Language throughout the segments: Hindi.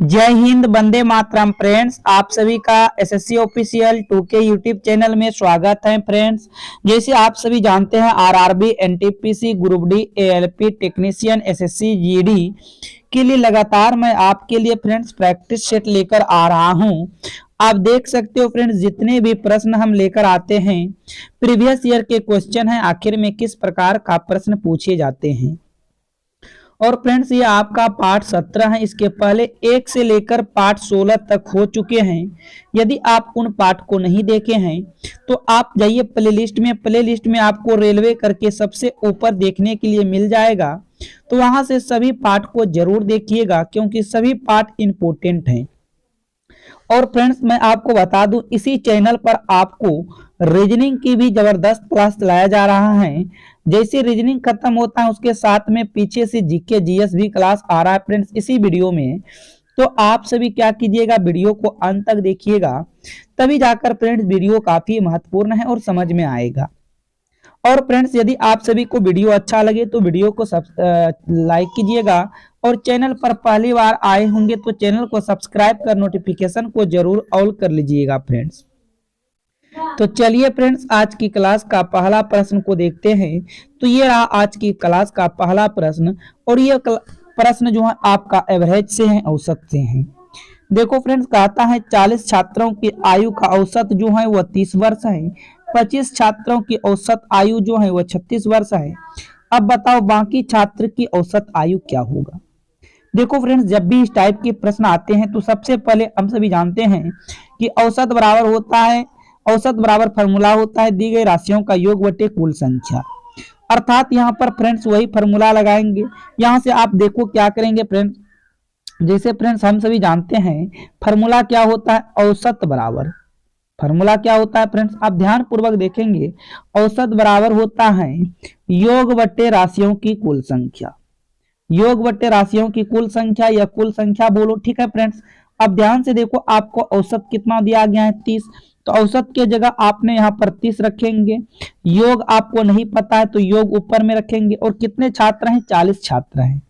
जय हिंद, वंदे मातरम। फ्रेंड्स, आप सभी का SSC official 2K YouTube channel में स्वागत है। फ्रेंड्स, जैसे आप सभी जानते हैं RRB, NTPC, group D, ALP technician, SSC GD के लिए लगातार मैं आपके लिए फ्रेंड्स प्रैक्टिस सेट लेकर आ रहा हूं। आप देख सकते हो फ्रेंड्स, जितने भी प्रश्न हम लेकर आते हैं प्रीवियस ईयर के क्वेश्चन हैं, आखिर में किस प्रकार का प्रश्न पूछे जाते हैं। और फ्रेंड्स, ये आपका पार्ट 17 है। इसके पहले 1 से लेकर पार्ट 16 तक हो चुके हैं। यदि आप उन पार्ट को नहीं देखे हैं तो आप जाइए प्लेलिस्ट में आपको रेलवे करके सबसे ऊपर देखने के लिए मिल जाएगा। तो वहां से सभी पार्ट को जरूर देखिएगा, क्योंकि सभी पार्ट इंपॉर्टेंट हैं। और फ्रेंड्स, मैं आपको बता दूं, इसी चैनल पर आपको रीजनिंग की भी जबरदस्त क्लास लाया जा रहा है। जैसे रीजनिंग खत्म होता है उसके साथ में पीछे से जीके जीएस भी क्लास आ रहा है फ्रेंड्स इसी वीडियो में। तो आप सभी क्या कीजिएगा, वीडियो को अंत तक देखिएगा, तभी जाकर फ्रेंड्स वीडियो काफी महत्वपूर्ण है और समझ में आएगा। और फ्रेंड्स, यदि आप सभी को वीडियो अच्छा लगे तो वीडियो को लाइक कीजिएगा, और चैनल पर पहली बार आए होंगे तो चैनल को सब्सक्राइब कर नोटिफिकेशन को जरूर ऑल कर लीजिएगा फ्रेंड्स। तो चलिए फ्रेंड्स, आज की क्लास का पहला प्रश्न को देखते हैं। तो ये रहा आज की क्लास का पहला प्रश्न, और ये प्रश्न जो है आपका एवरेज से है, औसत से है। देखो फ्रेंड्स, कहता है 40 छात्रों की आयु का औसत जो है वह 30 वर्ष है। 25 छात्रों की औसत आयु जो है वह 36 वर्ष है। अब बताओ बाकी छात्र की औसत आयु क्या होगा। देखो फ्रेंड्स, जब भी इस टाइप के प्रश्न आते हैं तो सबसे पहले हम सभी जानते हैं कि औसत बराबर होता है, औसत बराबर फॉर्मूला होता है दी गई राशियों का योग बटे कुल संख्या। अर्थात यहाँ पर फ्रेंड्स वही फॉर्मूला लगाएंगे। यहाँ से आप देखो क्या करेंगे फ्रेंड्स, जैसे फ्रेंड्स हम सभी जानते हैं फॉर्मूला क्या होता है, औसत बराबर। फॉर्मूला क्या होता है फ्रेंड्स, आप ध्यान पूर्वक देखेंगे, औसत बराबर होता है योग बटे राशियों की कुल संख्या। योग बटे राशियों की कुल संख्या या कुल संख्या बोलो, ठीक है फ्रेंड्स। अब ध्यान से देखो, आपको औसत कितना दिया गया है 30, तो औसत के जगह आपने यहाँ पर 30 रखेंगे। योग आपको नहीं पता है तो योग ऊपर में रखेंगे। और कितने छात्र हैं, 40 छात्र हैं।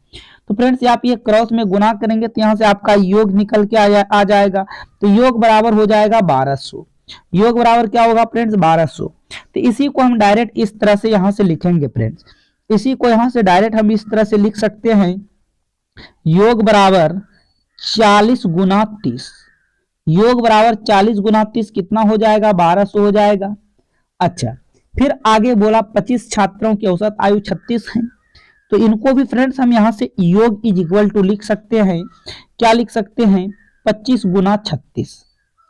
तो फ्रेंड्स आप ये क्रॉस में गुना करेंगे तो यहाँ से आपका योग निकल के आ जाएगा। तो योग बराबर हो जाएगा 1200। योग बराबर क्या होगा फ्रेंड्स, 1200। तो इसी को हम डायरेक्ट इस तरह से यहाँ से लिखेंगे फ्रेंड्स। इसी को यहाँ से डायरेक्ट हम इस तरह से लिख सकते हैं, योग बराबर 40 गुना 30। योग बराबर 40 गुना 30 कितना हो जाएगा, 1200 हो जाएगा। अच्छा, फिर आगे बोला 25 छात्रों की औसत आयु 36 है। तो इनको भी फ्रेंड्स हम यहाँ से योग इज इक्वल टू लिख सकते हैं। क्या लिख सकते हैं, 25 गुना 36।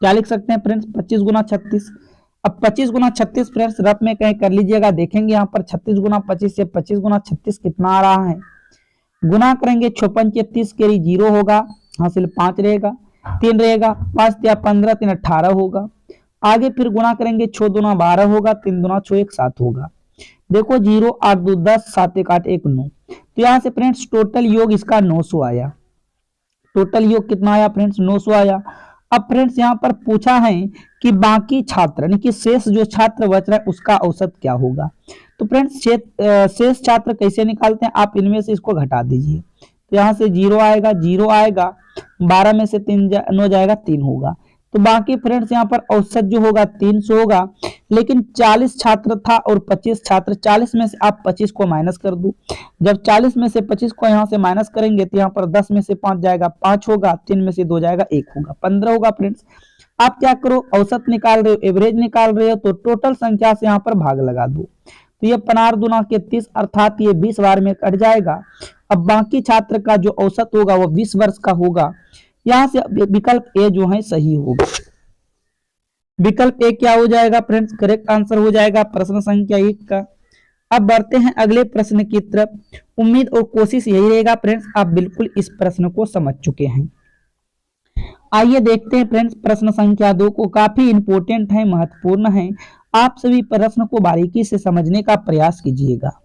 क्या लिख सकते हैं फ्रेंड्स, 25 गुना 36। अब 25 गुना 36 फ्रेंड्स रफ में कहीं कर लीजिएगा, देखेंगे यहाँ पर 36 गुना 25 से 25 गुना 36 कितना आ रहा है। गुना करेंगे 56 के 30 के 0 होगा, हासिल 5 रहेगा, 3 रहेगा, 5 या 15, 3 18 होगा। आगे फिर गुना करेंगे 6 दूना 12 होगा, 3 दूना 6 1 7 होगा। देखो 0 8 2 10, 7 1 8 1 9। तो यहाँ से फ्रेंड्स टोटल योग इसका 900 आया। टोटल योग कितना आया फ्रेंड्स, 900 आया। अब फ्रेंड्स यहाँ पर पूछा है कि बाकी छात्र यानी कि शेष जो छात्र बच रहा है उसका औसत क्या होगा। तो फ्रेंड्स शेष छात्र कैसे निकालते हैं, आप इनमें से इसको घटा दीजिए। तो यहाँ से 0 आएगा, 0 आएगा, 12 में से 9 जाएगा, 3 होगा। तो बाकी फ्रेंड्स यहाँ पर औसत जो होगा 300 होगा। लेकिन 40 छात्र था और 25 छात्र, 40 में से आप 25 को माइनस कर दो। जब 40 में से 25 को यहाँ से माइनस करेंगे तो यहाँ पर 10 में से 5 जाएगा, 5 होगा, 3 में से 2 जाएगा, 1 होगा, 15 होगा। फ्रेंड्स आप क्या करो, औसत निकाल रहे हो, एवरेज निकाल रहे हो, तो टोटल संख्या से यहाँ पर भाग लगा दो। तो ये 15 दूना के 30, अर्थात ये 20 बार में कट जाएगा। अब बाकी छात्र का जो औसत होगा वो 20 वर्ष का होगा। यहाँ से विकल्प ए जो है सही होगा। विकल्प ए क्या हो जाएगा फ्रेंड्स, करेक्ट आंसर हो जाएगा प्रश्न संख्या 1 का। अब बढ़ते हैं अगले प्रश्न की तरफ। उम्मीद और कोशिश यही रहेगा फ्रेंड्स, आप बिल्कुल इस प्रश्न को समझ चुके हैं। आइए देखते हैं फ्रेंड्स प्रश्न संख्या 2 को, काफी इंपॉर्टेंट है, महत्वपूर्ण है। आप सभी प्रश्न को बारीकी से समझने का प्रयास कीजिएगा।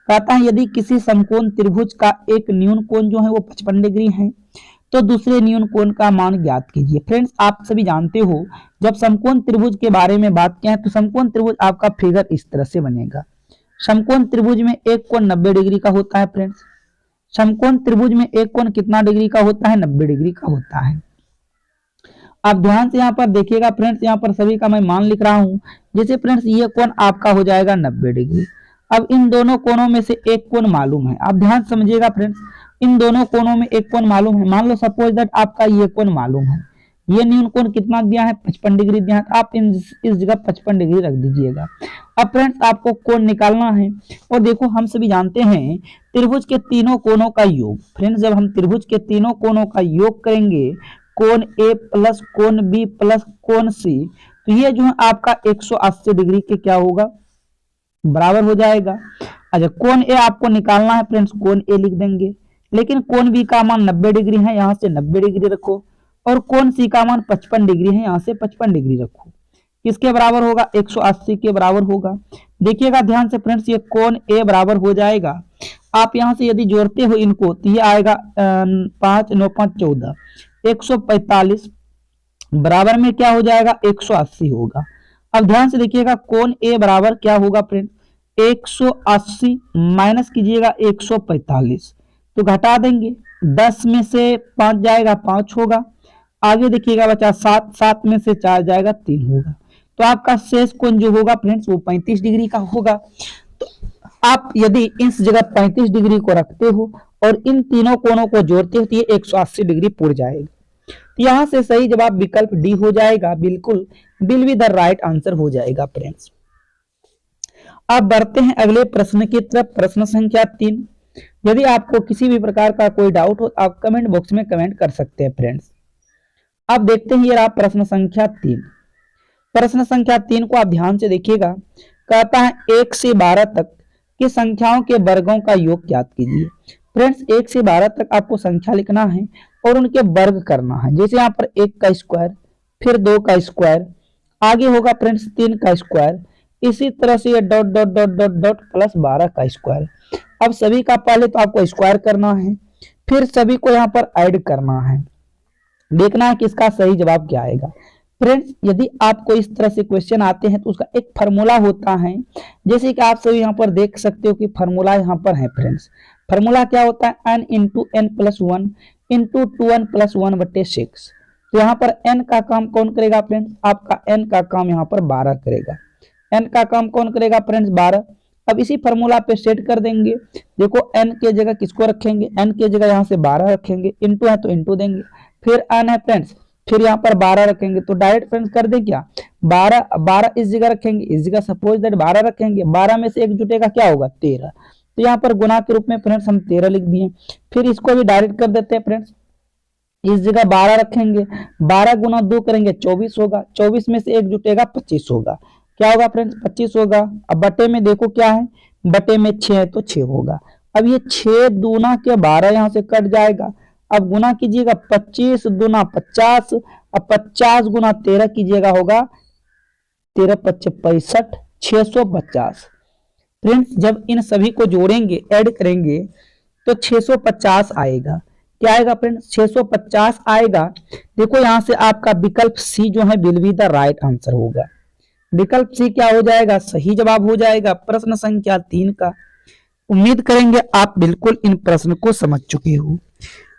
कहता है यदि किसी समकोण त्रिभुज का एक न्यून कोण जो है वो 55 डिग्री है तो दूसरे न्यून कोण का मान ज्ञात कीजिए। फ्रेंड्स आप सभी जानते हो, जब समकोण त्रिभुज के बारे में बात किया है तो समकोण त्रिभुज आपका फिगर इस तरह से बनेगा। समकोण त्रिभुज में एक कोण 90 डिग्री का होता है फ्रेंड्स। समकोण त्रिभुज में एक कोण कितना डिग्री का होता है? 90 डिग्री का होता है। आप ध्यान से यहाँ पर देखिएगा फ्रेंड्स, यहाँ पर सभी का मैं मान लिख रहा हूँ। जैसे फ्रेंड्स ये कोण आपका हो जाएगा 90 डिग्री। अब इन दोनों कोणों में से एक कोण मालूम है, आप ध्यान समझिएगा फ्रेंड्स, इन दोनों कोणों में एक कोण मालूम है। मान लो सपोज दैट आपका ये कोण मालूम है, ये न्यून कोण कितना दिया है? 55 डिग्री दिया है, आप इस जगह 55 डिग्री रख दीजिएगा। अब फ्रेंड्स आपको कोण निकालना है, और देखो हम सभी जानते हैं त्रिभुज के तीनों कोणों का योग। फ्रेंड्स जब हम त्रिभुज के तीनों कोणों का योग करेंगे, कोण ए प्लस कोण बी प्लस कोण सी, तो ये जो है आपका 180 डिग्री के क्या होगा? बराबर हो जाएगा। अच्छा कोण ए आपको निकालना है फ्रेंड्स, कोण ए लिख देंगे, लेकिन कोण बी का मान 90 डिग्री है, यहाँ से 90 डिग्री रखो, और कोण सी का मान 55 डिग्री है, यहाँ से 55 डिग्री रखो। किसके बराबर होगा? 180 के बराबर होगा। देखिएगा ध्यान से फ्रेंड्स, ये कोण ए बराबर हो जाएगा। आप यहाँ से यदि जोड़ते हो इनको तो ये आएगा 5 9 5 14, 145 बराबर में क्या हो जाएगा? 180 होगा। अब ध्यान से देखिएगा कोण ए बराबर क्या होगा फ्रेंड? 180 माइनस कीजिएगा 145, तो घटा देंगे, 10 में से 5 जाएगा 5 होगा। आगे देखिएगा बचा 7, 7 में से 4 जाएगा 3 होगा। तो आपका शेष कोण जो होगा फ्रेंड्स वो 35 डिग्री का होगा। तो आप यदि इस जगह 35 डिग्री को रखते हो और इन तीनों कोणों को जोड़ते हो तो ये 180 डिग्री पूर जाएगा। तो यहां से सही जवाब विकल्प डी हो जाएगा, बिल्कुल will be the right answer हो जाएगा फ्रेंड्स। अब बढ़ते हैं अगले प्रश्न की तरफ, प्रश्न संख्या 3। यदि आपको किसी भी प्रकार का कोई डाउट हो आप कमेंट बॉक्स में कमेंट कर सकते हैं फ्रेंड्स। अब देखते हैं ये रहा प्रश्न संख्या 3। प्रश्न संख्या 3 को आप ध्यान से देखिएगा। कहता है 1 से 12 तक की संख्याओं के वर्गों का योग ज्ञात कीजिए। फ्रेंड्स 1 से 12 तक आपको संख्या लिखना है और उनके वर्ग करना है। जैसे यहाँ पर 1 का स्क्वायर, फिर 2 का स्क्वायर, आगे होगा फ्रेंड्स 3 का स्क्वायर, इसी तरह से ये dot dot dot dot dot plus 12 का स्क्वायर। अब सभी का पहले तो आपको स्क्वायर करना है, फिर सभी को यहाँ पर ऐड करना है, देखना है कि इसका सही जवाब क्या आएगा। फ्रेंड्स यदि आपको इस तरह से क्वेश्चन आते हैं तो उसका एक फार्मूला होता है, जैसे कि आप सभी यहाँ पर देख सकते हो कि फार्मूला यहाँ पर है फ्रेंड्स। फार्मूला क्या होता है? n into n plus 1 into 2n plus 1/6। तो यहाँ पर n का काम कौन करेगा फ्रेंड्स? आपका n का काम यहाँ पर 12 करेगा। n का काम कौन करेगा फ्रेंड्स? 12। अब इसी फार्मूला पे सेट कर देंगे। देखो n के जगह किसको रखेंगे? n के जगह यहाँ से 12 रखेंगे, इंटू है तो इंटू देंगे, फिर n है फ्रेंड्स, फिर यहाँ पर 12 रखेंगे। तो डायरेक्ट फ्रेंड्स कर दे क्या? 12 इस जगह रखेंगे, इस जगह सपोज दैट 12 रखेंगे, 12 में से एक जुटेगा क्या होगा? 13। तो यहाँ पर गुना के रूप में फ्रेंड्स हम 13 लिख दिए। फिर इसको भी डायरेक्ट कर देते हैं फ्रेंड्स, इस जगह 12 रखेंगे, 12 गुना 2 करेंगे 24 होगा, 24 में से एक जुटेगा 25 होगा। क्या होगा फ्रेंड्स? 25 होगा। अब बटे में देखो क्या है? बटे में 6 है तो 6 होगा। अब ये 6 दूना के 12 यहाँ से कट जाएगा। अब गुना कीजिएगा, 25 दूना 50, अब 50 गुना 13 कीजिएगा, होगा 13 × 5 = 65, 650। फ्रेंड्स जब इन सभी को जोड़ेंगे, ऐड करेंगे तो 650 आएगा। क्या आएगा फ्रेंड्स? 650 आएगा। देखो यहाँ से आपका विकल्प सी जो है will be the right answer होगा। विकल्प सी क्या हो जाएगा? सही जवाब हो जाएगा प्रश्न संख्या 3 का। उम्मीद करेंगे आप बिल्कुल इन प्रश्न को समझ चुके हो।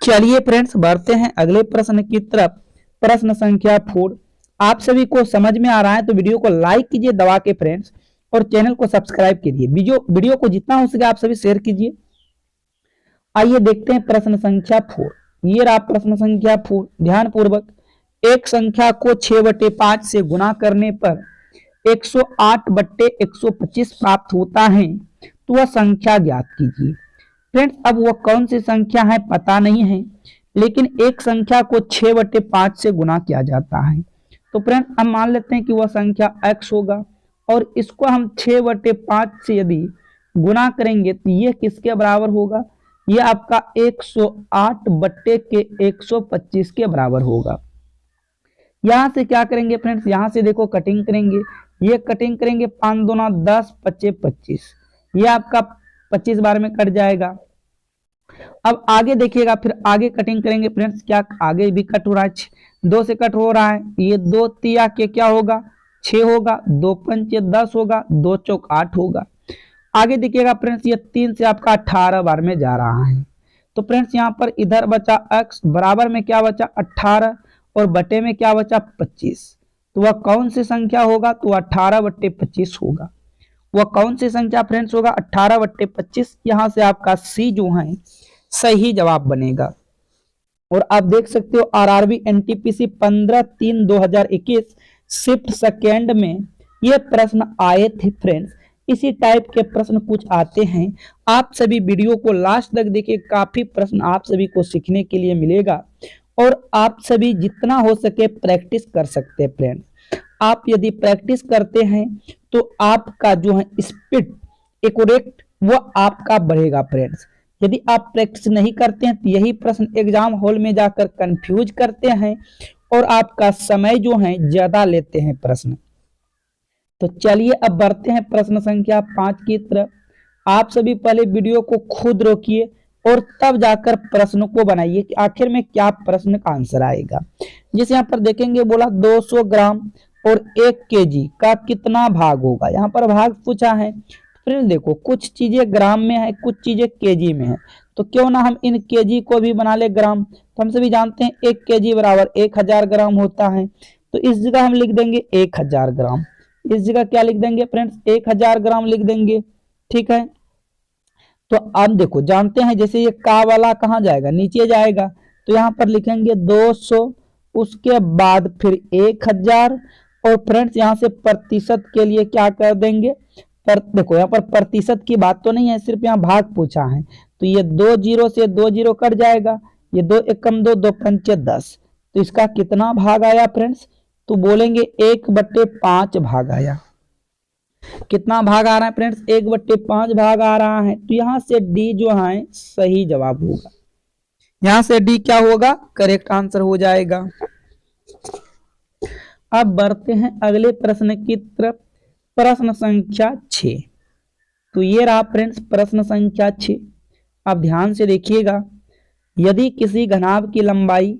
चलिए फ्रेंड्स बढ़ते हैं अगले प्रश्न की तरफ, प्रश्न संख्या 4। आप सभी को समझ में आ रहा है तो वीडियो को लाइक कीजिए दबा के फ्रेंड्स, और चैनल को सब्सक्राइब कीजिए। वीडियो को जितना हो सके आप सभी शेयर कीजिए। आइए देखते हैं प्रश्न संख्या 4। ये रहा प्रश्न संख्या 4। ध्यान पूर्वक, एक संख्या को 6/5 से गुना करने पर 108/125 प्राप्त होता है, तो वह संख्या ज्ञात कीजिए। फ्रेंड्स अब वह कौन सी संख्या है पता नहीं है, लेकिन एक संख्या को 6/5 से गुना किया जाता है। तो फ्रेंड्स हम मान लेते हैं कि वह संख्या x होगा, और इसको हम 6/5 से यदि गुना करेंगे तो ये किसके बराबर होगा? ये आपका 108/125 के बराबर होगा। यहां से क्या करेंगे फ्रेंड्स? यहां से देखो कटिंग करेंगे, ये कटिंग करेंगे, 5 दूना 10, 25 25, ये आपका 25 बार में कट जाएगा। अब आगे देखिएगा, फिर आगे कटिंग करेंगे फ्रेंड्स, क्या आगे भी कट हो रहा है? 2 से कट हो रहा है, ये 2 तिया के क्या होगा? 6 होगा, 2 पंचे 10 होगा, 2 चौक 8 होगा। आगे देखिएगा फ्रेंड्स, ये 3 से आपका 18 बार में जा रहा है, तो फ्रेंड्स यहाँ पर इधर बचा x, बराबर में क्या बचा 18 और बटे में क्या बचा 25। तो वह कौन सी संख्या होगा? तो 18/25 होगा। वह कौन सी संख्या फ्रेंड्स होगा? 18/25। यहाँ से आपका सी जो है सही जवाब बनेगा। और आप देख सकते हो आरआरबी एनटीपीसी 15/3/2021 शिफ्ट सेकेंड में ये प्रश्न आए थे फ्रेंड्स। इसी टाइप के प्रश्न कुछ आते हैं। आप सभी वीडियो को लास्ट तक देखिए, काफी प्रश्न आप सभी को सीखने के लिए मिलेगा और आप सभी जितना हो सके प्रैक्टिस कर सकते हैं फ्रेंड्स। आप यदि प्रैक्टिस करते हैं तो आपका जो है स्पीड एक्यूरेट वो आपका बढ़ेगा फ्रेंड्स। यदि आप प्रैक्टिस नहीं करते हैं तो यही प्रश्न एग्जाम हॉल में जाकर कंफ्यूज करते हैं और आपका समय जो है ज्यादा लेते हैं प्रश्न। तो चलिए अब बढ़ते हैं प्रश्न संख्या 5 की तरफ। आप सभी पहले वीडियो को खुद रोकिए और तब जाकर प्रश्न को बनाइए कि आखिर में क्या प्रश्न का आंसर आएगा। जैसे यहाँ पर देखेंगे बोला 200 ग्राम और 1 केजी का कितना भाग होगा। यहाँ पर भाग पूछा है। फ्रेंड्स देखो, कुछ चीजें ग्राम में है, कुछ चीजें केजी में है, तो क्यों ना हम इन केजी को भी बना ले ग्राम। तो हम सभी जानते हैं 1 केजी बराबर 1000 ग्राम होता है। तो इस जगह हम लिख देंगे 1000 ग्राम। इस जगह क्या लिख देंगे फ्रेंड्स? 1000 ग्राम लिख देंगे। ठीक है, तो अब देखो जानते हैं जैसे ये का वाला कहाँ जाएगा? नीचे जाएगा। तो यहाँ पर लिखेंगे 200, उसके बाद फिर 1000 और फ्रेंड्स यहाँ से प्रतिशत के लिए क्या कर देंगे? देखो यहाँ पर प्रतिशत की बात तो नहीं है, सिर्फ यहाँ भाग पूछा है। तो ये 2 जीरो से 2 जीरो कट जाएगा। ये 2 एकम 2, 2 पंचे 10। तो इसका कितना भाग आया फ्रेंड्स? तो बोलेंगे 1/5 भाग आया। कितना भाग आ रहा है फ्रेंड्स? 1/5 भाग आ रहा है। तो यहाँ से डी जो है सही जवाब होगा। यहाँ से डी क्या होगा? करेक्ट आंसर हो जाएगा। अब बढ़ते हैं अगले प्रश्न की तरफ, प्रश्न संख्या 6। तो ये रहा फ्रेंड्स प्रश्न संख्या 6। अब ध्यान से देखिएगा, यदि किसी घनाभ की लंबाई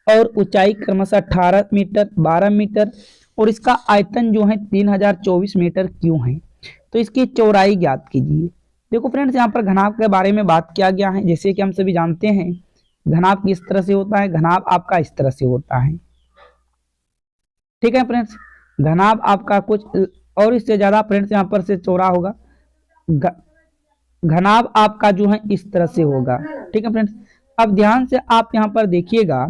और ऊंचाई क्रमशः 18 मीटर, 12 मीटर और इसका आयतन जो है 3024 मीटर क्यों है, तो इसकी चौड़ाई ज्ञात कीजिए। देखो फ्रेंड्स, यहाँ पर घनाभ के बारे में बात किया गया है। जैसे कि हम सभी जानते हैं घनाभ किस तरह से होता है। घनाभ आपका इस तरह से होता है। ठीक है फ्रेंड्स, घनाभ आपका कुछ और इससे ज्यादा फ्रेंड्स यहाँ पर से चौड़ा होगा। घनाभ आपका जो है इस तरह से होगा। ठीक है फ्रेंड्स, अब ध्यान से आप यहाँ पर देखिएगा,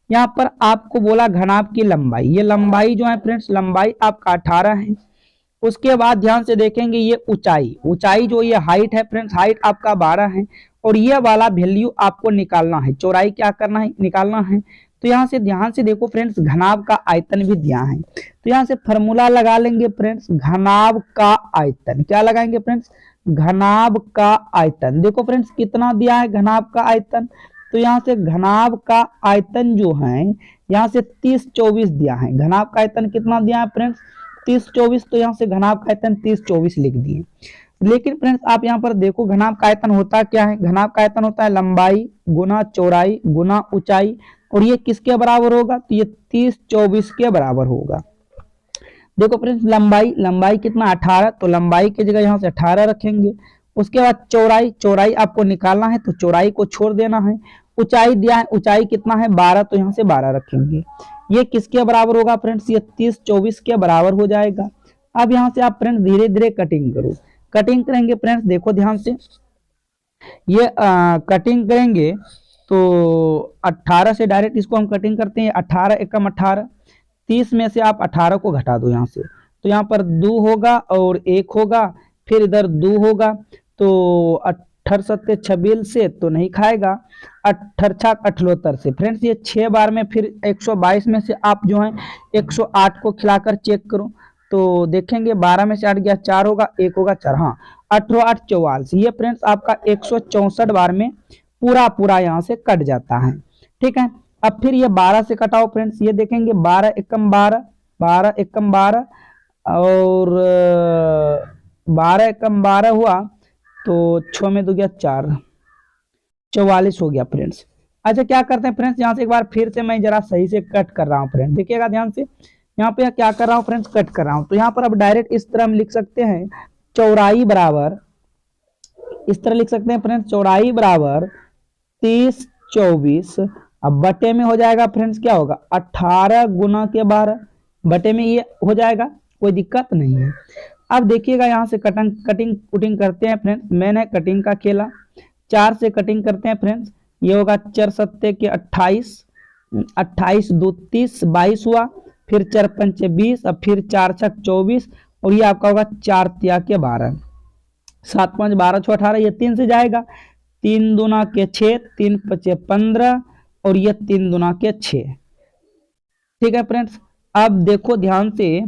यहाँ पर आपको बोला घनाभ की लंबाई। ये लंबाई जो है फ्रेंड्स, लंबाई आपका 18 है। उसके बाद ध्यान से देखेंगे ये ऊंचाई, ऊंचाई जो ये हाइट है फ्रेंड्स, हाइट आपका 12 है और ये वाला वैल्यू आपको निकालना है। चौड़ाई क्या करना है? निकालना है। तो यहाँ से ध्यान से देखो फ्रेंड्स, घनाभ का आयतन भी दिया है। तो यहाँ से फॉर्मूला लगा लेंगे फ्रेंड्स, घनाभ का आयतन। क्या लगाएंगे फ्रेंड्स? घनाभ का आयतन। देखो फ्रेंड्स कितना दिया है घनाभ का आयतन। तो यहाँ से घनाभ का आयतन जो है यहाँ से 3024 दिया है। घनाभ का आयतन कितना दिया है फ्रेंड्स? 3024। तो यहाँ से घनाभ का आयतन 3024 लिख दिए। लेकिन फ्रेंड्स आप यहाँ पर देखो, घनाभ का आयतन होता क्या है? घनाभ का आयतन होता है लंबाई गुना चौड़ाई गुना ऊंचाई, और ये किसके बराबर होगा? तो ये 3024 के बराबर होगा। देखो फ्रेंड्स, लंबाई कितना? 18। तो लंबाई की जगह यहाँ से 18 रखेंगे। उसके बाद चौड़ाई, चौड़ाई आपको निकालना है तो चौड़ाई को छोड़ देना है। ऊंचाई दिया है, ऊंचाई कितना है? 12। तो यहाँ से 12 रखेंगे। ये किसके बराबर होगा फ्रेंड्स? ये 3024 के बराबर हो जाएगा। अब यहाँ से आप फ्रेंड्स धीरे धीरे कटिंग करो। कटिंग करेंगे फ्रेंड्स, देखो ध्यान से, ये कटिंग करेंगे तो 18 से डायरेक्ट इसको हम कटिंग करते हैं। 18 एकम 18, 30 में से आप 18 को घटा दो यहाँ से। तो यहाँ पर 2 होगा और 1 होगा, फिर इधर 2 होगा। तो 18 सत्ते 26 से तो नहीं खाएगा, 18 78 से। फ्रेंड्स ये 6 बार में फिर 122 में से आप जो है 108 को खिलाकर चेक करो तो देखेंगे 12 में से 8 गया 4 होगा, 1 होगा 4। हाँ, 18 8 44। ये फ्रेंड्स आपका 164 बार में पूरा यहाँ से कट जाता है। ठीक है, अब फिर ये 12 से कटाओ फ्रेंड्स। ये देखेंगे 12 एकम 12, 12 एकम 12 और 12 एकम 12 हुआ तो 6 में 2 गया 4, 44 हो गया फ्रेंड्स। अच्छा क्या करते हैं फ्रेंड्स, यहाँ से एक बार फिर से मैं जरा सही से कट कर रहा हूँ फ्रेंड्स, देखिएगा ध्यान से। यहाँ पे क्या कर रहा हूँ फ्रेंड्स, कट कर रहा हूँ। तो यहाँ पर अब डायरेक्ट इस तरह हम लिख सकते हैं, चौड़ाई बराबर, इस तरह लिख सकते हैं फ्रेंड्स, चौड़ाई बराबर 30 24, अब बटे में हो जाएगा फ्रेंड्स क्या होगा 18 गुना के 12, बटे में ये हो जाएगा, कोई दिक्कत नहीं है। अब देखिएगा यहाँ से कटिंग कटिंग कुटिंग करते हैं फ्रेंड्स, मैंने कटिंग का खेला, 4 से कटिंग करते हैं फ्रेंड्स, ये होगा 4 सत्ते के 28, 28 2 30 22 हुआ, फिर 4 पंचे 20, अब फिर 4 छक 24, और ये आपका होगा 4 तिया के 12, 7 5 12 6 18, ये 3 से जाएगा, 3 दूना के 6, 3 पचे 15, और ये 3 दूना के 6। ठीक है फ्रेंड्स, अब देखो ध्यान से,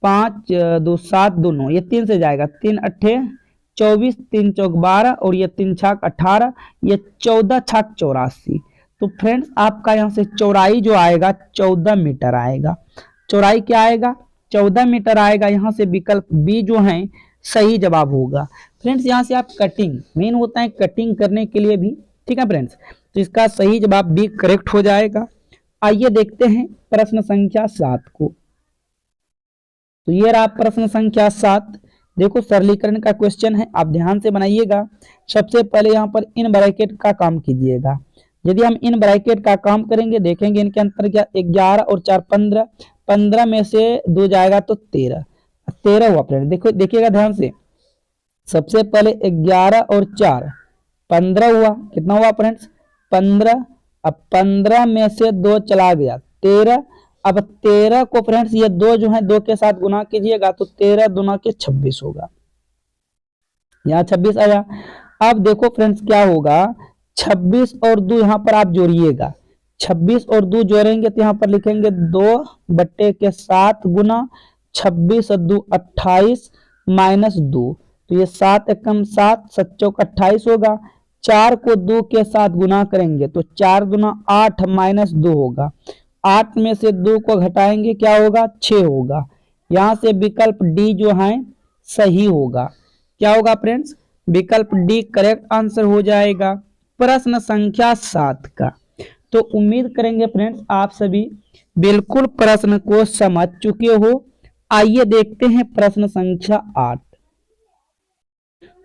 5 2 7 2 9, ये 3 से जाएगा, 3 अट्ठे 24, 3 चौक 12, और ये 3 छाक 18, ये 14 छाक 84। तो फ्रेंड्स आपका यहाँ से चौड़ाई जो आएगा 14 मीटर आएगा, चौड़ाई क्या आएगा 14 मीटर आएगा। यहाँ से विकल्प बी जो है सही जवाब होगा। फ्रेंड्स यहाँ से आप कटिंग मेन होता है कटिंग करने के लिए भी, ठीक है फ्रेंड्स, तो इसका सही जवाब बी करेक्ट हो जाएगा। आइए देखते हैं प्रश्न संख्या 7 को। तो ये रहा प्रश्न संख्या 7। देखो सरलीकरण का क्वेश्चन है, आप ध्यान से बनाइएगा। सबसे पहले यहाँ पर इन ब्रैकेट का काम कीजिएगा। यदि हम इन ब्रैकेट का काम करेंगे, देखेंगे इनके अंतर क्या, 11 और 4 15, 15 में से 2 जाएगा तो 13, 13 हुआ फ्रेंड। देखो देखिएगा ध्यान से, सबसे पहले 11 और 4 15 हुआ, कितना हुआ फ्रेंड्स 15, अब 15 में से 2 चला गया 13, अब 13 को फ्रेंड्स ये 2 जो है 2 के साथ गुना कीजिएगा तो 13 दूना के 26 होगा, यहाँ 26 आया। अब देखो फ्रेंड्स क्या होगा, 26 और 2 यहाँ पर आप जोड़िएगा, 26 और 2 जोड़ेंगे तो यहाँ पर लिखेंगे 2 बट्टे के 7 गुना 26 और 2 28 माइनस 2, तो ये 7 एकम 7 7 चौक 28 होगा। 4 को 2 के साथ गुना करेंगे तो 4 गुना 8 माइनस 2 होगा, 8 में से 2 को घटाएंगे क्या होगा 6 होगा। यहाँ से विकल्प डी जो है सही होगा। क्या होगा फ्रेंड्स, विकल्प डी करेक्ट आंसर हो जाएगा प्रश्न संख्या 7 का। तो उम्मीद करेंगे फ्रेंड्स आप सभी बिल्कुल प्रश्न को समझ चुके हो। आइए देखते हैं प्रश्न संख्या 8,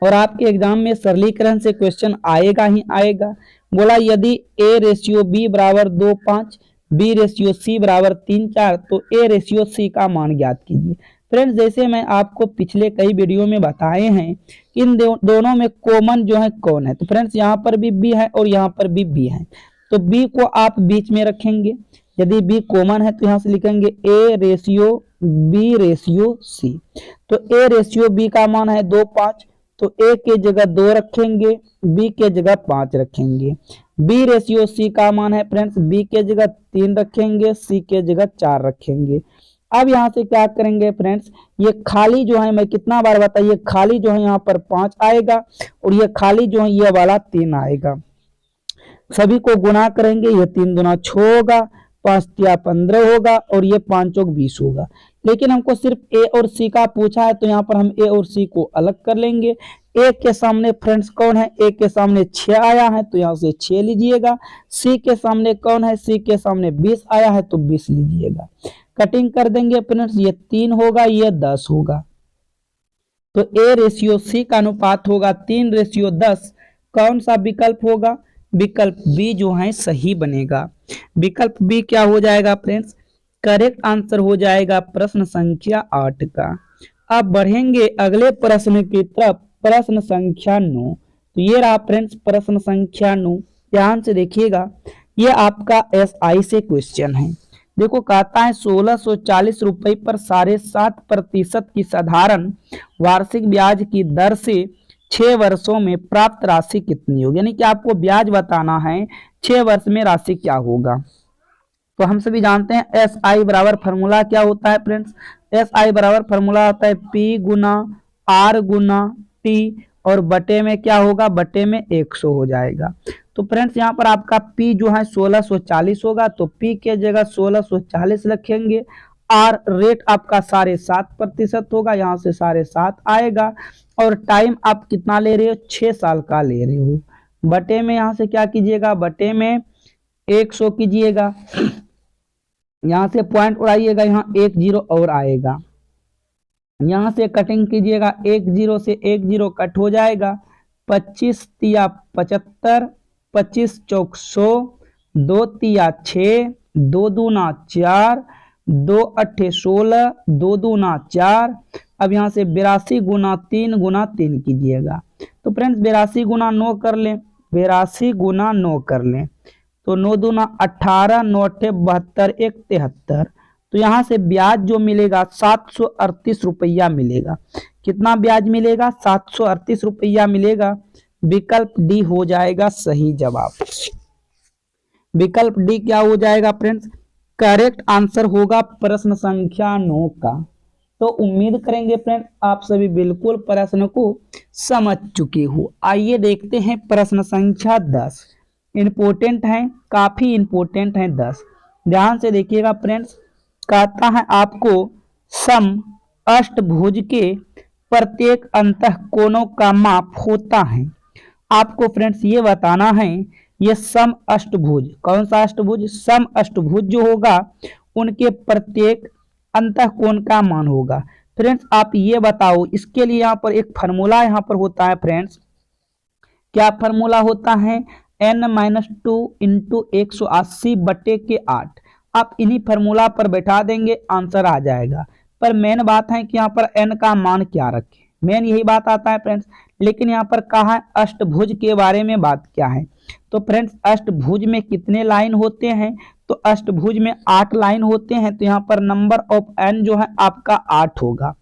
और आपके एग्जाम में सरलीकरण से क्वेश्चन आएगा ही आएगा। बोला यदि a रेशियो b बराबर 2 5, b रेशियो c बराबर 3 4, तो a रेशियो c का मान ज्ञात कीजिए। फ्रेंड्स जैसे मैं आपको पिछले कई वीडियो में बताए हैं, इन दोनों में कॉमन जो है कौन है, तो फ्रेंड्स यहाँ पर भी b है और यहाँ पर भी b है, तो b को आप बीच में रखेंगे। यदि b कॉमन है तो यहाँ से लिखेंगे a ratio b ratio c, तो a रेशियो b का मान है 2 5, तो a के जगह 2 रखेंगे, b के जगह 5 रखेंगे। b रेशियो c का मान है फ्रेंड्स b के जगह 3 रखेंगे, c के जगह 4 रखेंगे। अब यहाँ से क्या करेंगे फ्रेंड्स, ये खाली जो है, मैं कितना बार बताइए, खाली जो है यहाँ पर 5 आएगा और ये खाली जो है ये वाला 3 आएगा। सभी को गुना करेंगे, ये 3 दूना 6 होगा, 5 तिया 15 होगा, और ये 5 चौक 20 होगा। लेकिन हमको सिर्फ ए और सी का पूछा है, तो यहाँ पर हम ए और सी को अलग कर लेंगे। ए के सामने फ्रेंड्स कौन है, ए के सामने 6 आया है तो यहाँ से 6 लीजिएगा। सी के सामने कौन है, सी के सामने 20 आया है तो 20 लीजिएगा। कटिंग कर देंगे फ्रेंड्स, ये 3 होगा, ये 10 होगा, तो ए रेशियो सी का अनुपात होगा 3 रेशियो 10। कौन सा विकल्प होगा, विकल्प बी जो है सही बनेगा। विकल्प बी क्या हो जाएगा फ्रेंड्स, करेक्ट आंसर हो जाएगा प्रश्न संख्या 8 का। अब बढ़ेंगे अगले प्रश्न की तरफ, प्रश्न संख्या 9। तो ये रहा फ्रेंड्स प्रश्न संख्या 9, ध्यान से देखिएगा। ये आपका एसआई से क्वेश्चन है। देखो कहता है 1640 रुपए पर 7.5% की साधारण वार्षिक ब्याज की दर से 6 वर्षों में प्राप्त राशि कितनी होगी, यानी कि आपको ब्याज बताना है 6 वर्ष में राशि क्या होगा। तो हम सभी जानते हैं एस आई बराबर फॉर्मूला क्या होता है फ्रेंड्स, एस आई बराबर फॉर्मूला होता है पी गुना आर गुना टी, और बटे में क्या होगा, बटे में 100 हो जाएगा। तो फ्रेंड्स यहाँ पर आपका P जो है 1640 होगा, तो P के जगह 1640 रखेंगे। R रेट आपका 7.5% होगा, यहाँ से 7.5 आएगा, और टाइम आप कितना ले रहे हो, 6 साल का ले रहे हो। बटे में यहाँ से क्या कीजिएगा, बटे में 100 कीजिएगा, यहाँ से पॉइंट उड़ाइएगा, यहाँ 1 0 और आएगा। यहाँ से कटिंग कीजिएगा, 1 0 से 1 0 कट हो जाएगा, 25 तिया 75, 25 चौक 100, 2 तिया 6, 2 दूना 4, 2 अट्ठे 16, 2 दूना 4। अब यहाँ से 82 गुना 3 कीजिएगा। तो फ्रेंड्स 82 गुना 9 कर लें, 82 गुना 9 कर लें तो 9 दूना 18, 9 अट्ठे 72, 1 73। तो यहाँ से ब्याज जो मिलेगा 738 रुपया मिलेगा। कितना ब्याज मिलेगा? 738 रुपया मिलेगा। विकल्प डी हो जाएगा सही जवाब। विकल्प डी क्या हो जाएगा फ्रेंड्स? करेक्ट आंसर होगा प्रश्न संख्या 9 का। तो उम्मीद करेंगे फ्रेंड आप सभी बिल्कुल प्रश्न को समझ चुके हो। आइए देखते हैं प्रश्न संख्या 10। इंपोर्टेंट है, काफी इंपोर्टेंट है 10। ध्यान से देखिएगा फ्रेंड्स। कहता है आपको सम अष्टभुज के प्रत्येक अंतः कोणों का माप होता है। आपको फ्रेंड्स ये बताना है ये सम अष्टभुज, कौन सा अष्टभुज? सम अष्टभुज जो होगा उनके प्रत्येक अंतः कोण का मान होगा। फ्रेंड्स आप ये बताओ, इसके लिए यहाँ पर एक फार्मूला यहाँ पर होता है फ्रेंड्स। क्या फार्मूला होता है? n-2 into 180/8। आप इन्हीं फार्मूला पर बैठा देंगे, आंसर आ जाएगा। पर मेन बात है कि यहाँ पर n का मान क्या रखें, मेन यही बात आता है फ्रेंड्स। लेकिन यहाँ पर कहा है अष्टभुज के बारे में बात क्या है। तो फ्रेंड्स अष्टभुज में कितने लाइन होते हैं? तो अष्टभुज में 8 लाइन होते हैं। तो यहाँ पर नंबर ऑफ n जो है आपका 8 होगा।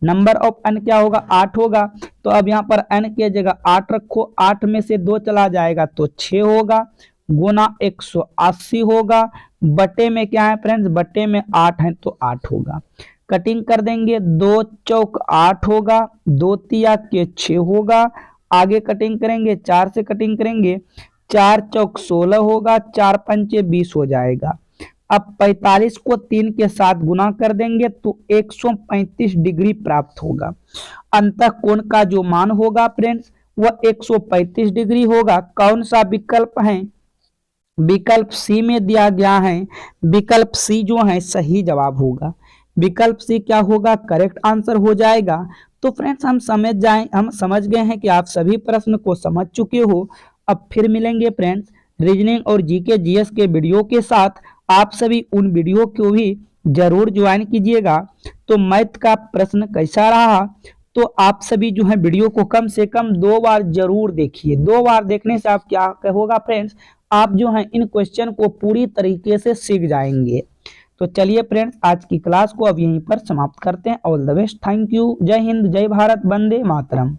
नंबर ऑफ n क्या होगा? 8 होगा। तो अब यहाँ पर n की जगह 8 रखो, 8 में से 2 चला जाएगा तो 6 होगा, गुना 180 होगा, बटे में क्या है फ्रेंड्स? बटे में 8 है तो 8 होगा। कटिंग कर देंगे, 2 चौक 8 होगा, 2 तिया के 6 होगा। आगे कटिंग करेंगे, 4 से कटिंग करेंगे, 4 चौक 16 होगा, 4 पंचे 20 हो जाएगा। अब 45 को 3 के साथ गुना कर देंगे तो 135 डिग्री प्राप्त होगा। अंतः कोण का जो मान होगा फ्रेंड्स वह 135 डिग्री होगा। कौन सा विकल्प है? विकल्प सी में दिया गया है। विकल्प सी जो है सही जवाब होगा। विकल्प सी क्या होगा? करेक्ट आंसर हो जाएगा। तो फ्रेंड्स हम समझ गए हैं कि आप सभी प्रश्न को समझ चुके हो। अब फिर मिलेंगे फ्रेंड्स रीजनिंग और जीके जीएस के वीडियो के साथ। आप सभी उन वीडियो को भी जरूर ज्वाइन कीजिएगा। तो मैथ का प्रश्न कैसा रहा? तो आप सभी जो है वीडियो को कम से कम 2 बार जरूर देखिए। 2 बार देखने से आप क्या होगा फ्रेंड्स, आप जो है इन क्वेश्चन को पूरी तरीके से सीख जाएंगे। तो चलिए फ्रेंड्स आज की क्लास को अब यहीं पर समाप्त करते हैं। All the best, thank you, जय हिंद, जय भारत, वंदे मातरम।